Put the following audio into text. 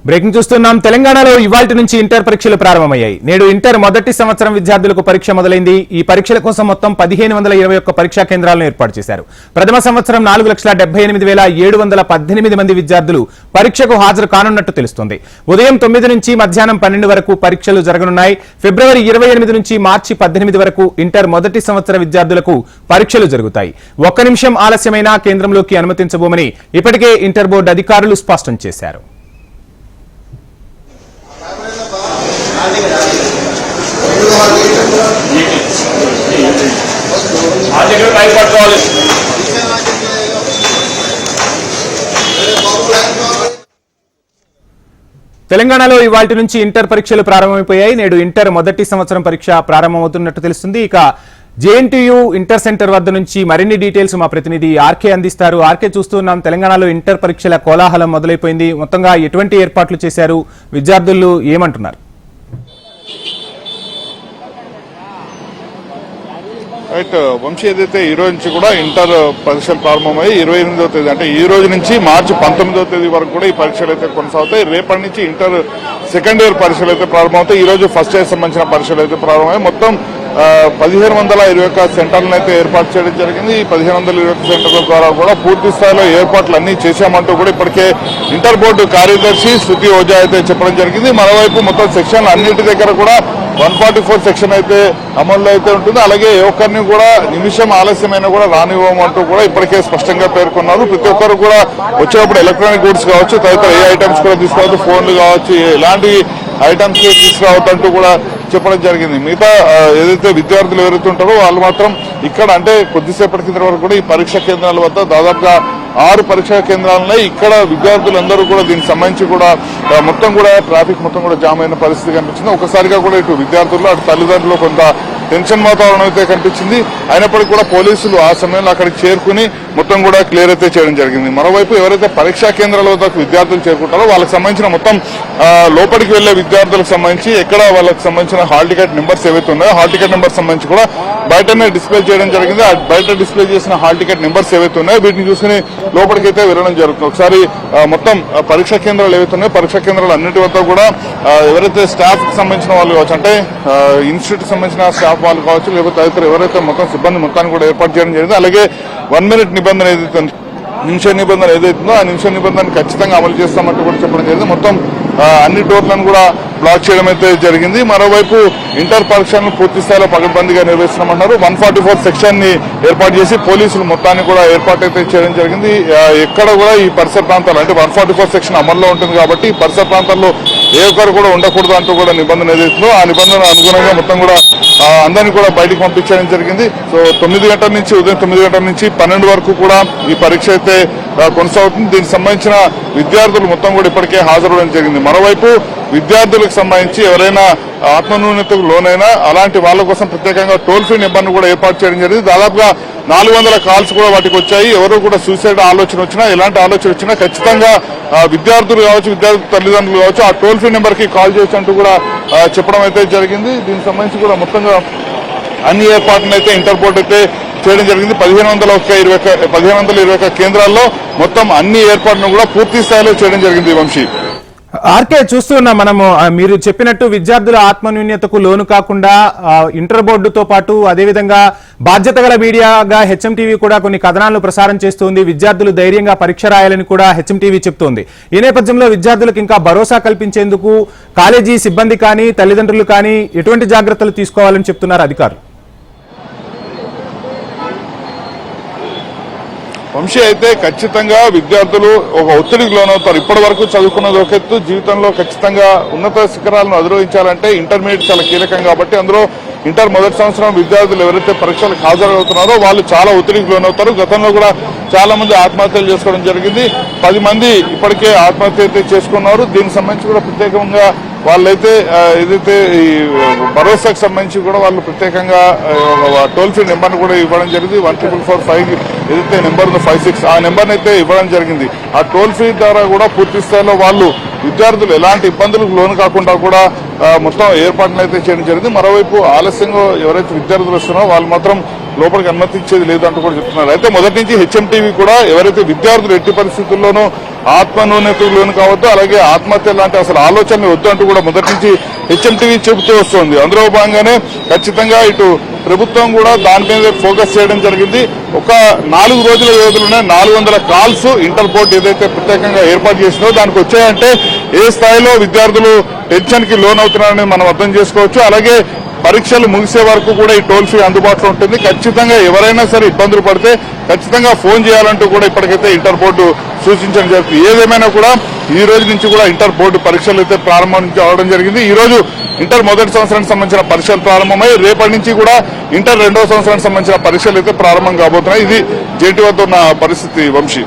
Breaking చూస్తున్నాం. తెలంగాణలో ఇవాల్టి నుంచి ఇంటర్ పరీక్షలు ప్రారంభమయ్యాయి. నేడు ఇంటర్ మొదటి సంవత్సరం విద్యార్థులకు పరీక్ష మొదలైంది. ఈ పరీక్షల కోసం మొత్తం 1521 పరీక్షా కేంద్రాలను ఏర్పాటు చేశారు. ప్రథమ సంవత్సరం 4,78,718 మంది విద్యార్థులు పరీక్షకు హాజరు కానున్నట్టు తెలుస్తోంది. ఉదయం 9 నుంచి మధ్యాహ్నం 12 వరకు పరీక్షలు జరగనున్నాయి. ఫిబ్రవరి 28 నుంచి మార్చి 18 వరకు ఇంటర్ మొదటి సంవత్సర విద్యార్థులకు పరీక్షలు జరుగుతాయి. ఒక్క నిమిషం ఆలస్యమైనా కేంద్రంలోకి అనుమతించబోమని ఇప్పటికే ఇంటర్ బోర్డు అధికారులు స్పష్టం చేశారు. తెలంగాణలో ఇవాల్టి నుంచి ఇంటర్ పరీక్షలు ప్రారంభమైపోయాయి. నేడు ఇంటర్ మొదటి సంవత్సరం పరీక్ష ప్రారంభమవుతున్నట్టు తెలుస్తుంది. ఇక జేఎన్టీయూ ఇంటర్ సెంటర్ వద్ద నుంచి మరిన్ని డీటెయిల్స్ మా ప్రతినిధి ఆర్కే అందిస్తారు. ఆర్కే, చూస్తున్నాం తెలంగాణలో ఇంటర్ పరీక్షల కోలాహలం మొదలైపోయింది. మొత్తంగా ఎటువంటి ఏర్పాట్లు చేశారు? విద్యార్థులు ఏమంటున్నారు? రైట్ వంశీ, ఏదైతే ఈ రోజు నుంచి కూడా ఇంటర్ పరీక్షలు ప్రారంభమయ్యి 28వ తేదీ అంటే ఈ రోజు నుంచి మార్చి 19వ తేదీ వరకు కూడా ఈ పరీక్షలు అయితే కొనసాగుతాయి. రేపటి నుంచి ఇంటర్ సెకండ్ ఇయర్ పరీక్షలు అయితే ప్రారంభమవుతాయి. ఈ రోజు ఫస్ట్ ఇయర్ సంబంధించిన పరీక్షలు అయితే ప్రారంభమయ్యాయి. మొత్తం 1521 సెంటర్లను అయితే ఏర్పాటు చేయడం జరిగింది. ఈ 1521 సెంటర్ల ద్వారా కూడా పూర్తి స్థాయిలో ఏర్పాట్లు అన్ని చేశామంటూ కూడా ఇప్పటికే ఇంటర్ బోర్డు కార్యదర్శి శృతి ఓజా అయితే చెప్పడం జరిగింది. మరోవైపు మొత్తం సెక్షన్లు అన్నింటి దగ్గర కూడా 144 సెక్షన్ అయితే అమల్లో అయితే ఉంటుంది. అలాగే ఏ ఒక్కరిని కూడా నిమిషం ఆలస్యమైనా కూడా రానివ్వమంటూ కూడా ఇప్పటికే స్పష్టంగా పేర్కొన్నారు. ప్రతి ఒక్కరు కూడా వచ్చేటప్పుడు ఎలక్ట్రానిక్ గూడ్స్ కావచ్చు, తదితర ఏ ఐటమ్స్ కూడా తీసుకోవచ్చు, ఫోన్లు కావచ్చు, ఎలాంటి ఐటమ్స్ తీసుకురావద్దంటూ కూడా చెప్పడం జరిగింది. మిగతా ఏదైతే విద్యార్థులు ఎవరైతే ఉంటారో వాళ్ళు మాత్రం ఇక్కడ అంటే కొద్దిసేపటి కింద వరకు కూడా ఈ పరీక్షా కేంద్రాల వద్ద దాదాపుగా 6 పరీక్షా కేంద్రాలున్నాయి. ఇక్కడ విద్యార్థులందరూ కూడా దీనికి సంబంధించి కూడా మొత్తం కూడా ట్రాఫిక్ మొత్తం కూడా జామ్ అయిన పరిస్థితి కనిపించింది. ఒకసారిగా కూడా ఇటు విద్యార్థులు అటు తల్లిదండ్రులు కొంత టెన్షన్ వాతావరణం అయితే కనిపించింది. అయినప్పటికీ కూడా పోలీసులు ఆ సమయంలో అక్కడికి చేరుకుని మొత్తం కూడా క్లియర్ అయితే చేయడం జరిగింది. మరోవైపు ఎవరైతే పరీక్షా కేంద్రాల వద్దకు విద్యార్థులు చేరుకుంటారో వాళ్ళకి సంబంధించిన మొత్తం లోపలికి వెళ్లే విద్యార్థులకు సంబంధించి ఎక్కడ వాళ్ళకి సంబంధించిన హాల్ టికెట్ నెంబర్స్ ఏవైతే ఉన్నాయో హాల్ టికెట్ నెంబర్ సంబంధించి కూడా బయటనే డిస్ప్లే చేయడం జరిగింది. బయట డిస్ప్లే చేసిన హాల్ టికెట్ నెంబర్స్ ఏవైతే ఉన్నాయో వీటిని చూసుకుని లోపలికి అయితే వెళ్ళడం జరుగుతుంది. ఒకసారి మొత్తం పరీక్షా కేంద్రాలు ఏవైతే ఉన్నాయో పరీక్షా కేంద్రాలు అన్నిటి వద్ద కూడా ఎవరైతే స్టాఫ్ కి సంబంధించిన వాళ్ళు కావచ్చు, అంటే ఇన్స్టిట్యూట్ కి సంబంధించిన స్టాఫ్ వాళ్ళు కావచ్చు, లేకపోతే తదితర ఎవరైతే మొత్తం సిబ్బంది మొత్తాన్ని కూడా ఏర్పాటు చేయడం జరిగింది. అలాగే 1 మినిట్ నిబంధన ఏదైతే నిమిష నిబంధన ఏదైతుందో ఆ నిమిష నిబంధన ఖచ్చితంగా అమలు చేస్తామంటూ కూడా చెప్పడం జరిగింది. మొత్తం అన్ని డోర్లను కూడా బ్లాక్ చేయడం అయితే జరిగింది. మరోవైపు ఇంటర్ పరీక్షలను పూర్తి స్థాయిలో పకడ్బందీగా నిర్వహిస్తామన్నారు. 144 సెక్షన్ ని ఏర్పాటు చేసి పోలీసులు మొత్తాన్ని కూడా ఏర్పాటు అయితే చేయడం జరిగింది. ఎక్కడ కూడా ఈ పరిసర ప్రాంతాలు అంటే 144 సెక్షన్ అమల్లో ఉంటుంది కాబట్టి ఈ పరిసర ప్రాంతాల్లో ఏ ఒక్కరు కూడా ఉండకూడదు అంటూ కూడా నిబంధన ఏదైతుందో ఆ నిబంధన అనుగుణంగా మొత్తం కూడా అందరినీ కూడా బయటకు పంపించడం జరిగింది. సో 9 గంటల నుంచి ఉదయం 9 గంటల నుంచి 12 వరకు కూడా ఈ పరీక్ష అయితే కొనసాగుతుంది. దీనికి సంబంధించిన విద్యార్థులు మొత్తం కూడా ఇప్పటికే హాజరవడం జరిగింది. మరోవైపు విద్యార్థులకు సంబంధించి ఎవరైనా ఆత్మన్యూనతకు లోనైనా అలాంటి వాళ్ళ కోసం ప్రత్యేకంగా టోల్ ఫ్రీ నెంబర్ను కూడా ఏర్పాటు చేయడం జరిగింది. దాదాపుగా 400 కాల్స్ కూడా వాటికి వచ్చాయి. ఎవరు కూడా సూసైడ్ ఆలోచన వచ్చినా ఎలాంటి ఆలోచన వచ్చినా ఖచ్చితంగా విద్యార్థులు కావచ్చు, విద్యార్థుల తల్లిదండ్రులు కావచ్చు ఆ టోల్ ఫ్రీ నెంబర్ కి కాల్ చేసి అంటూ కూడా చెప్పడం అయితే జరిగింది. దీనికి సంబంధించి కూడా మొత్తంగా అన్ని ఏర్పాట్లను అయితే ఇంటర్ బోర్డు అయితే చేయడం జరిగింది. 1521 కేంద్రాల్లో మొత్తం అన్ని ఏర్పాట్లను కూడా పూర్తి స్థాయిలో చేయడం జరిగింది. వంశీ, ఆర్కే, చూస్తున్నాం మనము మీరు చెప్పినట్టు విద్యార్థుల ఆత్మన్యూన్యతకు లోను కాకుండా ఇంటర్ బోర్డుతో పాటు అదేవిధంగా బాధ్యత గల మీడియాగా హెచ్ఎంటీవీ కూడా కొన్ని కథనాలను ప్రసారం చేస్తుంది. విద్యార్థులు ధైర్యంగా పరీక్ష రాయాలని కూడా హెచ్ఎంటీవీ చెప్తోంది. ఈ నేపథ్యంలో విద్యార్థులకు ఇంకా భరోసా కల్పించేందుకు కాలేజీ సిబ్బంది కానీ తల్లిదండ్రులు కానీ ఎటువంటి జాగ్రత్తలు తీసుకోవాలని చెప్తున్నారు అధికారులు? వంశీ, అయితే ఖచ్చితంగా విద్యార్థులు ఒక ఒత్తిడికి లోనవుతారు. ఇప్పటి వరకు చదువుకున్నది ఒక ఎత్తు, జీవితంలో ఖచ్చితంగా ఉన్నత శిఖరాలను అధిరోహించాలంటే ఇంటర్మీడియట్ చాలా కీలకం కాబట్టి అందులో ఇంటర్ మొదటి సంవత్సరం విద్యార్థులు ఎవరైతే పరీక్షలకు హాజరవుతున్నారో వాళ్ళు చాలా ఒత్తిడికి లోనవుతారు. గతంలో కూడా చాలా మంది ఆత్మహత్యలు చేసుకోవడం జరిగింది. 10 మంది ఇప్పటికే ఆత్మహత్య అయితే చేసుకున్నారు. దీనికి సంబంధించి కూడా ప్రత్యేకంగా వాళ్ళైతే ఏదైతే ఈ భరోసాకు సంబంధించి కూడా వాళ్ళు ప్రత్యేకంగా టోల్ ఫ్రీ నెంబర్ను కూడా ఇవ్వడం జరిగింది. 14445 ఏదైతే నెంబర్ ఉందో 56 ఆ నెంబర్ని అయితే ఇవ్వడం జరిగింది. ఆ టోల్ ఫ్రీ ద్వారా కూడా పూర్తి స్థాయిలో వాళ్ళు విద్యార్థులు ఎలాంటి ఇబ్బందులకు లోను కాకుండా కూడా మొత్తం ఏర్పాట్లు అయితే చేయడం జరిగింది. మరోవైపు ఆలస్యంగా ఎవరైతే విద్యార్థులు వస్తున్నారో వాళ్ళు మాత్రం లోపలికి అనుమతించేది లేదంటూ కూడా చెప్తున్నారు. అయితే మొదటి నుంచి హెచ్ఎంటీవీ కూడా ఎవరైతే విద్యార్థులు ఎట్టి పరిస్థితుల్లోనూ ఆత్మన్యూనతకు లోను కావద్దు, అలాగే ఆత్మహత్య లాంటి అసలు ఆలోచనలు వద్దు అంటూ కూడా మొదటి నుంచి హెచ్ఎంటీవీ చెబుతూ వస్తుంది. అందులో భాగంగానే ఖచ్చితంగా ఇటు ప్రభుత్వం కూడా దాని మీద ఫోకస్ చేయడం జరిగింది. ఒక 4 రోజుల వ్యవధిలోనే 400 కాల్స్ ఇంటర్ బోర్డు ఏదైతే ప్రత్యేకంగా ఏర్పాటు చేసిందో దానికి వచ్చాయంటే ఏ స్థాయిలో విద్యార్థులు టెన్షన్ కి లోన్ అవుతున్నారని మనం అర్థం చేసుకోవచ్చు. అలాగే పరీక్షలు ముగిసే వరకు కూడా ఈ టోల్ ఫ్రీ అందుబాటులో ఉంటుంది. ఖచ్చితంగా ఎవరైనా సరే ఇబ్బందులు పడితే ఖచ్చితంగా ఫోన్ చేయాలంటూ కూడా ఇప్పటికైతే ఇంటర్ బోర్డు సూచించడం జరుగుతుంది. ఏదేమైనా కూడా ఈ రోజు నుంచి కూడా ఇంటర్ బోర్డు పరీక్షలు అయితే ప్రారంభం అవడం జరిగింది. ఈ రోజు ఇంటర్ మొదటి సంవత్సరానికి సంబంధించిన పరీక్షలు ప్రారంభమై రేపటి నుంచి కూడా ఇంటర్ 2వ సంవత్సరానికి సంబంధించిన పరీక్షలు అయితే ప్రారంభం కాబోతున్నాయి. ఇది జేటీ వద్ద ఉన్న పరిస్థితి. వంశీ.